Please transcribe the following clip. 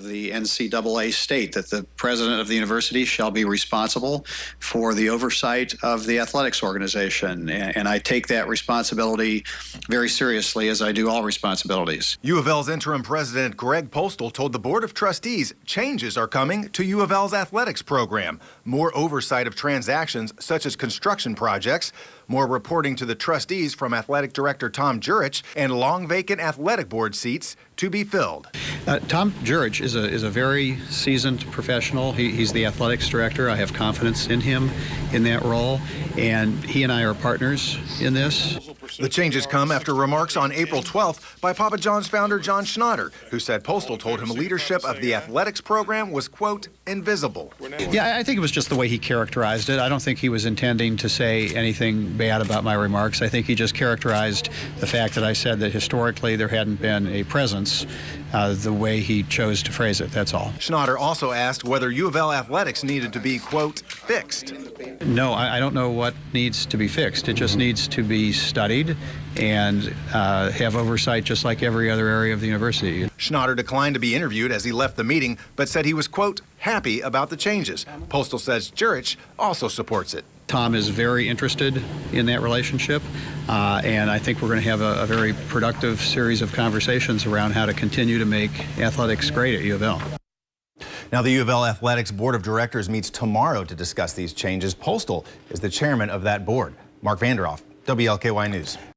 of the NCAA state that the president of the university shall be responsible for the oversight of the athletics organization. And I take that responsibility very seriously, as I do all responsibilities. U of L's interim president Greg Postal told the Board of Trustees changes are coming to U of L's athletics program. More oversight of transactions such as construction projects, more reporting to the trustees from Athletic Director Tom Jurich, and long vacant athletic board seats to be filled. Tom Jurich is a very seasoned professional. He's the athletics director. I have confidence in him in that role, and he and I are partners in this. The changes come after remarks on April 12th by Papa John's founder John Schnatter, who said Postal told him leadership of the athletics program was, quote, invisible. Yeah, I think it was just the way he characterized it. I don't think he was intending to say anything bad about my remarks. I think he just characterized the fact that I said that historically there hadn't been a presence the way he chose to phrase it, that's all. Schnatter also asked whether U of L athletics needed to be, quote, fixed. No, I don't know what needs to be fixed. It just needs to be studied and have oversight just like every other area of the university. Schnatter declined to be interviewed as he left the meeting, but said he was, quote, happy about the changes. Postal says Jurich also supports it. Tom is very interested in that relationship, and I think we're going to have a very productive series of conversations around how to continue to make athletics great at U of L. Now, the U of L Athletics Board of Directors meets tomorrow to discuss these changes. Postal is the chairman of that board. Mark Vanderoff, WLKY News.